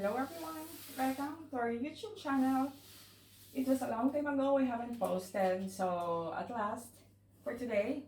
Hello everyone, welcome to our YouTube channel. It was a long time ago we haven't posted, so at last, for today,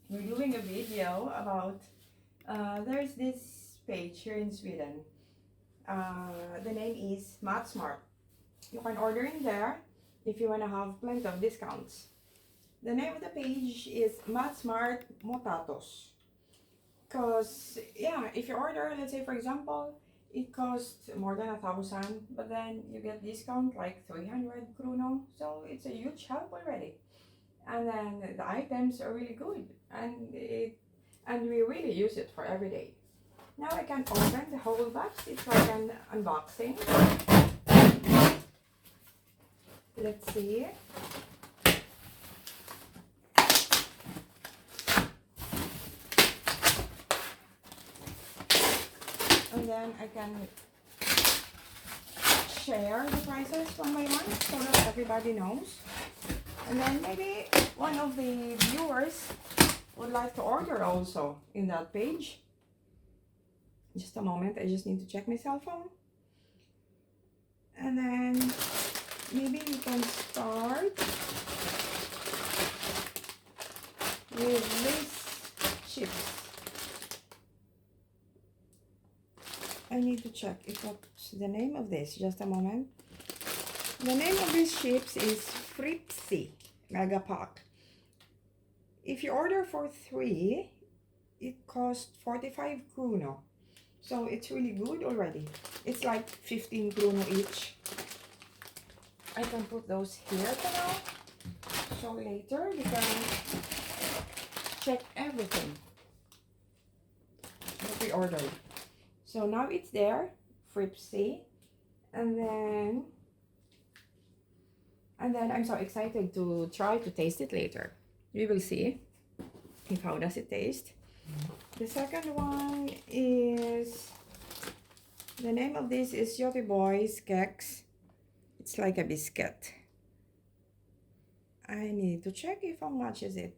we're doing a video about, there's this page here in Sweden. The name is Matsmart. You can order in there if you want to have plenty of discounts. The name of the page is Matsmart Motatos. Because, yeah, if you order, let's say for example, it costs more than 1,000, but then you get discount like 300 kronor, so it's a huge help already. And then the items are really good, and we really use it for every day. Now I can open the whole box. It's like an unboxing. Let's see. And then I can share the prices one by one so that everybody knows. And then maybe one of the viewers would like to order also in that page. Just a moment, I just need to check my cell phone. And then maybe we can start with this chips. I need to check if what's the name of this. Just a moment. The name of these chips is Fripsy Mega Pack. If you order for 3, it costs 45 kronor. So it's really good already. It's like 15 kronor each. I can put those here for now. So later we can check everything that we ordered. So now it's there, Fripsy, and then I'm so excited to try to taste it later. We will see if how does it taste. The second one is, the name of this is Yogi Boys Keks. It's like a biscuit. I need to check if how much is it.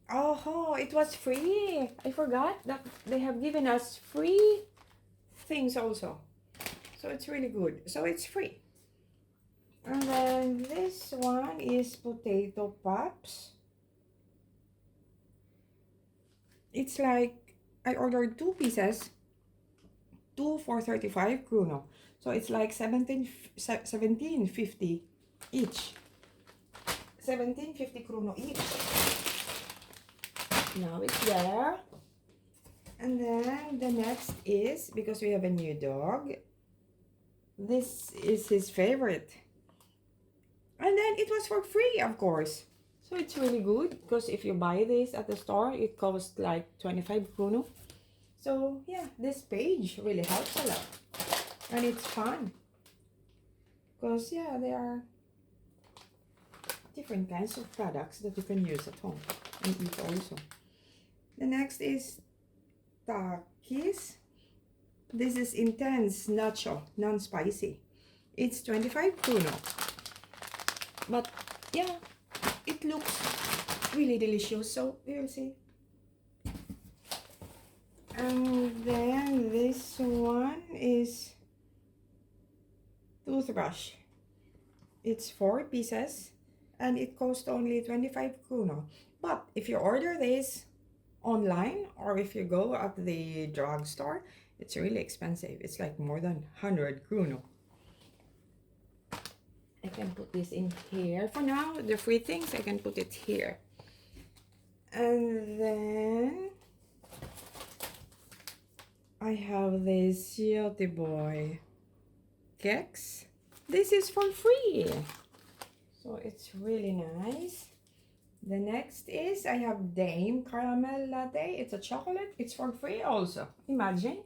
Oh, it was free. I forgot that they have given us free things also. So it's really good. So it's free. And then this one is potato pops. It's like, I ordered 2 pieces. 2 for 35 kronor. So it's like 17.50 each. 17.50 kronor each. Now it's there. And then the next is, because we have a new dog, this is his favorite. And then it was for free, of course. So it's really good, because if you buy this at the store, it costs like 25 kronor. So yeah, this page really helps a lot. And it's fun. Because yeah, there are different kinds of products that you can use at home and eat also. The next is Takis. This is intense nacho, non-spicy. It's 25 kronor. But yeah, it looks really delicious, so we will see. And then this one is toothbrush. It's 4 pieces and it costs only 25 kronor. But if you order this online or if you go at the drugstore, it's really expensive. It's like more than 100 kronor. I can put this in here for now. The free things, I can put it here. And then I have this Yogi Boy Keks. This is for free. So it's really nice. The next is, I have Dame Caramel Latte. It's a chocolate. It's for free also. Imagine.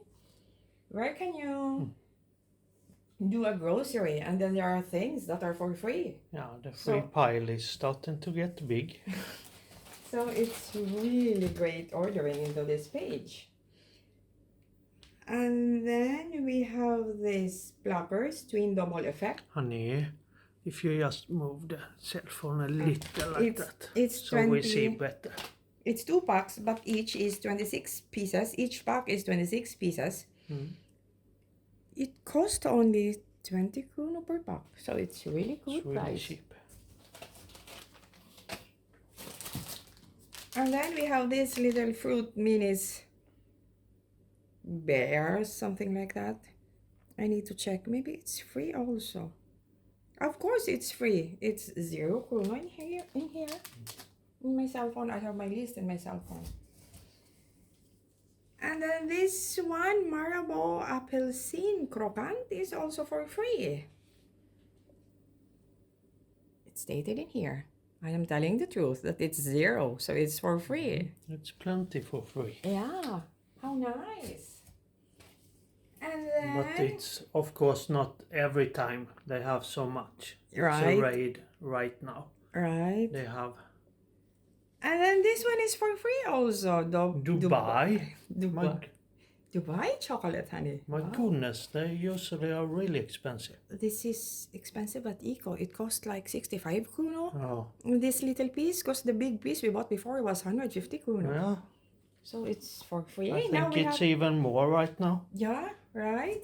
Where can you do a grocery and then there are things that are for free? Yeah, the free pile is starting to get big. So it's really great ordering into this page. And then we have this Pluckers Twin Double Effect. Honey, if you just move the cell phone a little like that, it's so we see better. It's 2 packs, but each is 26 pieces. Each pack is 26 pieces. It cost only 20 kronor per pack, so it's really good It's really price. cheap. And then we have this little fruit minis bears, something like that. I need to check. Maybe it's free also. Of course it's free. It's 0 kronor in here. In my cell phone, I have my list in my cell phone. And then this one, Marabou Appelsine Croquant, is also for free. It's stated in here. I am telling the truth that it's 0, so it's for free. It's plenty for free. Yeah, how nice. And then... But it's of course not every time they have so much. Right. It's a raid right now. Right. They have And then this one is for free also. Dubai. Dubai chocolate, honey. My goodness, they usually are really expensive. This is expensive but eco. It costs like 65 kronor. Oh, This little piece, because the big piece we bought before was 150 kronor. yeah. So it's for free. I Now think we it's have... even more right now. Yeah, right.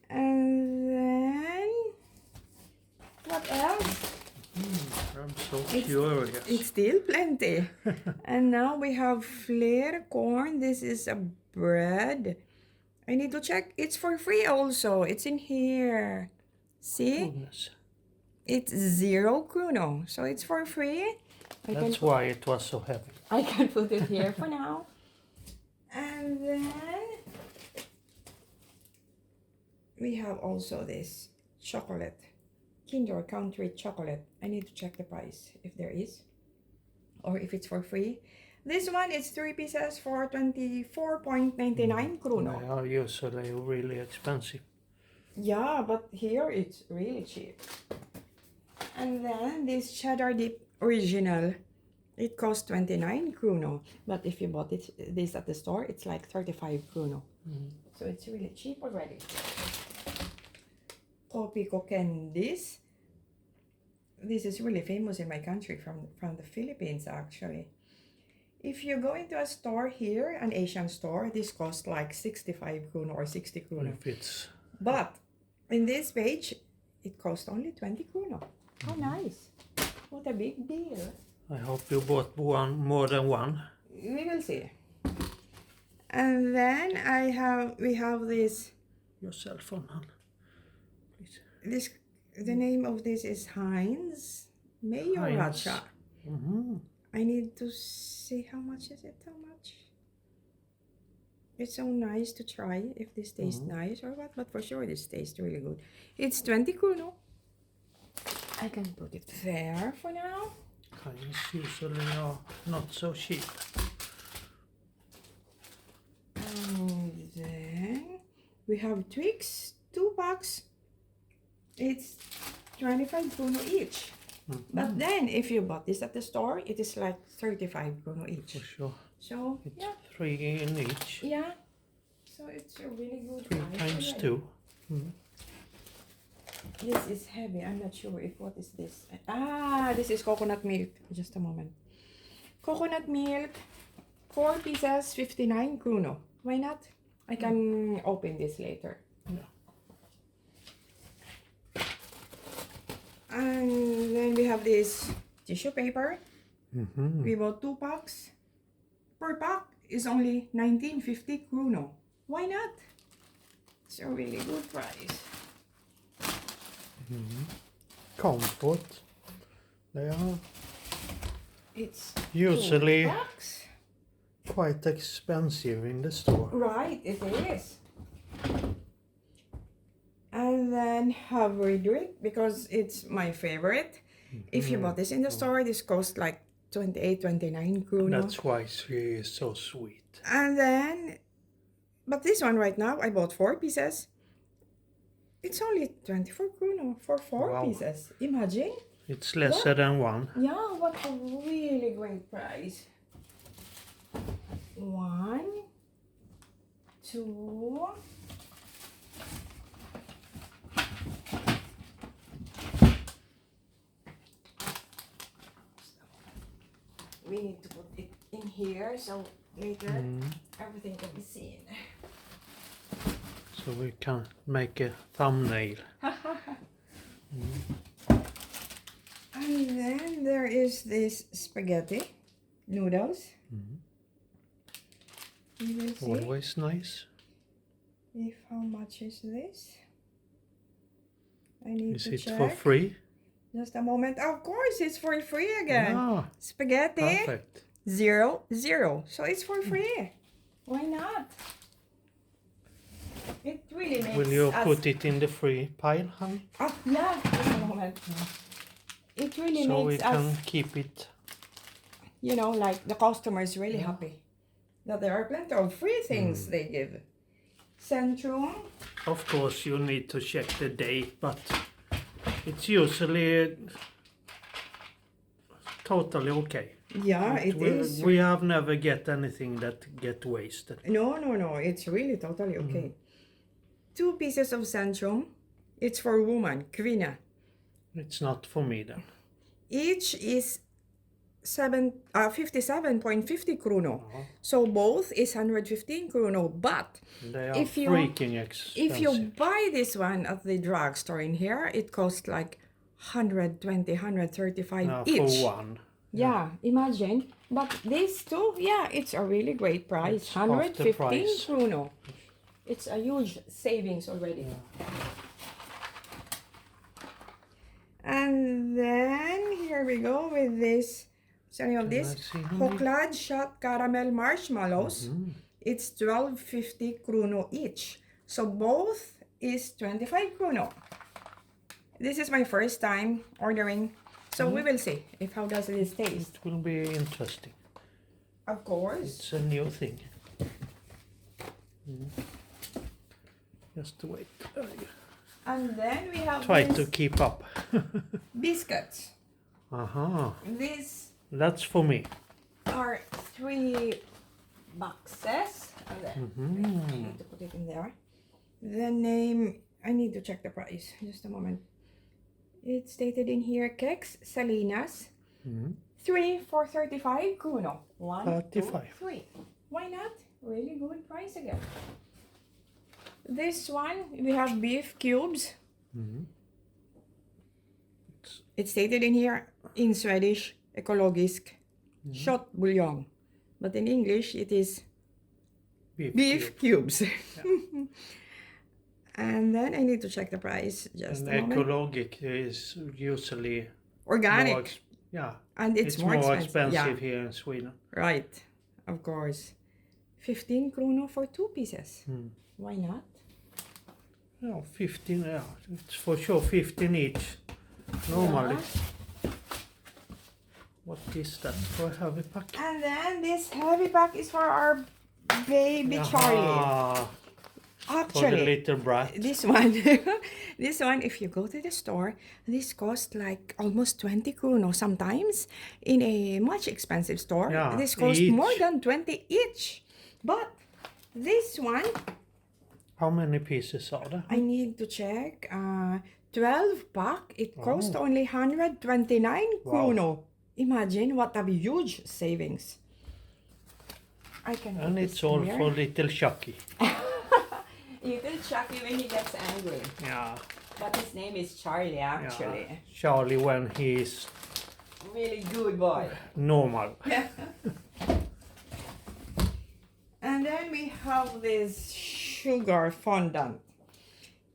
And then what else? I'm so curious. It's still plenty. And now we have flare corn. This is a bread. I need to check. It's for free also. It's in here. See? Goodness. It's 0 kronor. So it's for free. That's why it was so heavy. I can put it here for now. And then we have also this chocolate. Kinder Country chocolate. I need to check the price if there is or if it's for free. This one is 3 pieces for 24.99 kronor. They are usually really expensive. Yeah, but here it's really cheap. And then this cheddar dip original, it costs 29 kronor. But if you bought this at the store, it's like 35 kronor. So it's really cheap already. Tropico candies. This is really famous in my country from the Philippines actually. If you go into a store here, an Asian store, this costs like 65 kronor or 60 kronor. If it's... But in this page, it costs only 20 kronor. How nice. What a big deal. I hope you bought more than one. We will see. And then we have this... Your cell phone, hon. Please. The name of this is Heinz Mayoracha. I need to see how much is it, how much. It's so nice to try if this tastes nice or what, but for sure this tastes really good. It's 20 kronor. I can put it there for now. Heinz usually are not so cheap. And then we have Twix, 2 packs. It's 25 kronor each. But then if you bought this at the store, it is like 35 kronor each. For sure. So It's yeah. 3 in each. Yeah. So it's a really good 3 price times already. 2. This is heavy. I'm not sure if what is this. Ah, this is coconut milk. Just a moment. Coconut milk, 4 pieces, 59 kronor. Why not? I can open this later. Yeah. And then we have this tissue paper. We bought 2 packs. Per pack is only 19.50 kronor. Why not? It's a really good price. Comfort. They are It's usually 2 packs. quite expensive in the store. Right, it is. And then Havre drink, because it's my favorite. If you bought this in the store, this costs like 28-29 kronor. That's why she is so sweet. And then, but this one right now, I bought 4 pieces. It's only 24 kronor for 4 pieces. Imagine. It's lesser than 1. Yeah, what a really great price. 1, 2. We need to put it in here so later everything can be seen. So we can make a thumbnail. And then there is this spaghetti noodles. We will see Always nice. if how much is this. I need Is to it check. for free? Just a moment. Of course, it's for free again. Ah, Spaghetti. perfect. 0, 0. So it's for free. Why not? It really makes Will you us... put it in the free pile, honey? Oh, yeah, just a moment. It really So we makes can us, keep it. you know, like the customers really happy that there are plenty of free things they give. Centrum. Of course, you need to check the date, but it's usually totally okay. Yeah, it is. We have never get anything that get wasted. No, no, no. It's really totally okay. 2 pieces of Centrum. It's for woman, Kvinna. It's not for me then. Each is 57.50 kronor. So both is 115 kronor. But They are if you freaking expensive. if you buy this one at the drugstore in here, it costs like 120, 135 each. For one. Yeah, imagine. But these two, yeah, it's a really great price. It's half the 115 price. kronor. It's a huge savings already. And then here we go with this. Any of this chocolate shot caramel marshmallows. It's 12.50 kronor each. So both is 25 kronor. This is my first time ordering. So we will see if how does this taste. It will be interesting. Of course. It's a new thing. Just wait. And then we have Try this to keep up. biscuits. These That's for me. are 3 boxes. And then I need to put it in there. The name, I need to check the price. Just a moment. It's stated in here, Kex Salinas. 3 for 35 kronor. 1, 2, 35. 3. Why not? Really good price again. This one, we have beef cubes. It's stated in here, in Swedish, ekologisk shot bouillon. But in English, it is beef cubes. And then I need to check the price. Just a moment. Ecologic is usually Organic. yeah. And it's more expensive. Yeah. here in Sweden. Right, of course. 15 kronor for 2 pieces. Why not? Yeah, 15, yeah. It's for sure 15 each. Normally. What is that for a heavy pack? And then this heavy pack is for our baby Charlie. For the Actually, little brat. this one, this one, if you go to the store, this costs like almost 20 kronor sometimes. In a much expensive store, Yeah, this costs each. more than 20 each. But this one, How many pieces are there? I need to check. 12 pack, it cost only 129 kronor. Imagine what a huge savings. I can put And this it's all here. for little Chucky. Little Chucky when he gets angry. Yeah. But his name is Charlie, actually. Yeah. Charlie when he's Really good boy. normal. And then we have this sugar fondant.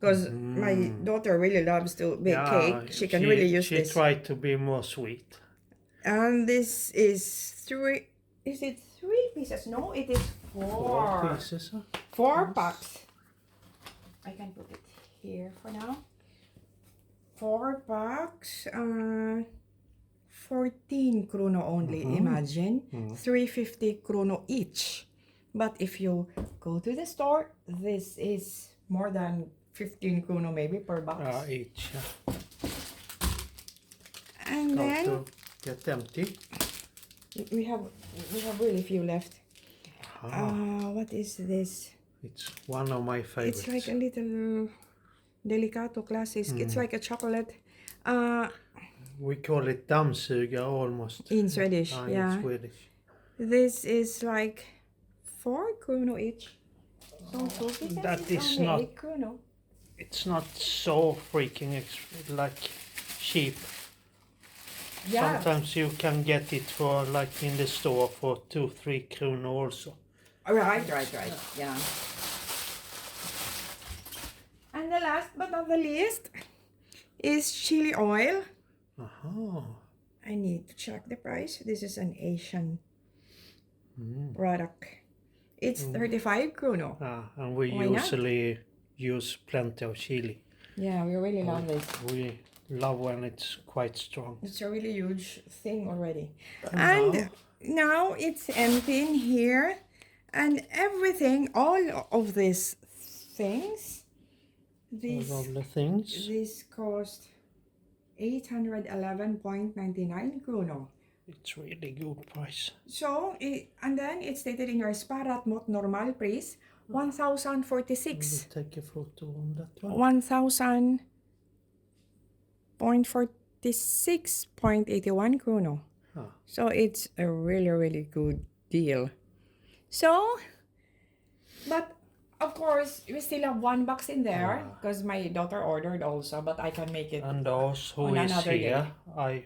Because my daughter really loves to bake cake. She can really use this. She tried to be more sweet. And this is 3... Is it 3 pieces? No, it is 4. 4 pieces. Huh? 4 packs. I can put it here for now. 4 packs. 14 kronor only. Imagine. 350 kronor each. But if you go to the store, this is more than 15 kronor maybe per box. Each. And then to get empty. we have really few left. What is this? It's one of my favorites. It's like a little delicato classic. It's like a chocolate. We call it dammsugare almost. In Swedish, yeah. In Swedish. This is like 4 kronor each. So 2 pieces That is is only not- 8 krono. It's not so freaking like cheap. Yeah. Sometimes you can get it for like in the store for 2-3 kronor also. Right. Yeah. And the last but not the least is chili oil. Aha. I need to check the price. This is an Asian Mm. product. It's 35 krono. And we Why not? usually use plenty of chili. Yeah, we really love this. We love when it's quite strong. It's a really huge thing already. And And now it's empty in here. And everything, all of these things, all of the things. this cost 811.99 krono. It's really good price. So, and then it's stated in your Sparat mot normal price, 1,046. We'll take a photo on that one. 1,046.81 krono. So it's a really, really good deal. So, but of course, we still have one box in there because my daughter ordered also, but I can make it. And those who on is another here, day. I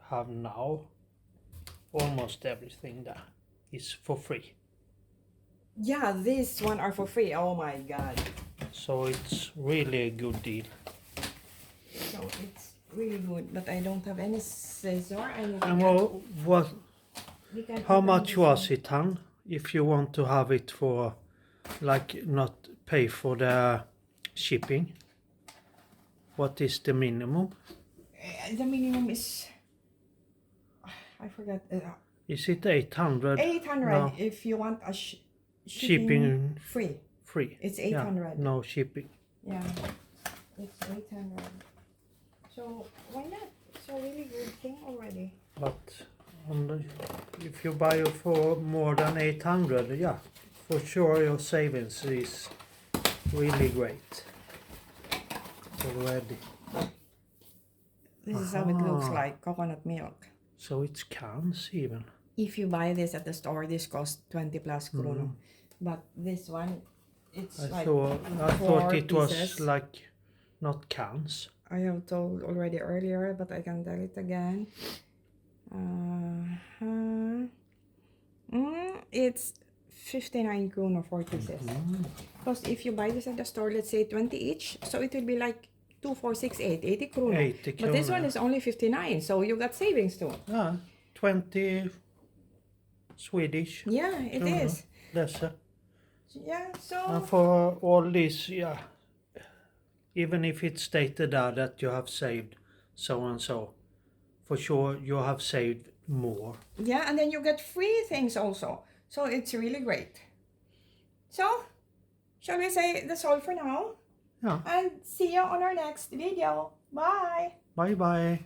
have now almost everything that is for free. Yeah, this one are for free. Oh my god. So it's really a good deal. So it's really good, but I don't have any scissor. I need And to you can how open much this was one. it, Han? If you want to have it for, like, not pay for the shipping, what is the minimum? The minimum is, I forgot. Is it 800? 800 No. if you want a Shipping free. free. It's Yeah, 800. no shipping. Yeah, it's 800. So why not? It's a really good thing already. But if you buy it for more than 800, yeah, for sure your savings is really great already. This is how it looks like, coconut milk. So it's cans even. If you buy this at the store, this costs 20 plus krono. But this one, it's I like thought it pieces. was like not cans. I have told already earlier, but I can tell it again. It's 59 krono for pieces. Because if you buy this at the store, let's say 20 each, so it will be like 2, 4, 6, 8, 80 krono. 80 But this krono. one is only 59, so you got savings too. 20 Swedish. Yeah, it krono. is. That's it. Yeah, so And for all this, yeah, even if it's stated there that you have saved so and so, for sure you have saved more. yeah, and then you get free things also. So it's really great. So, shall we say that's all for now? Yeah. And see you on our next video. Bye! Bye bye.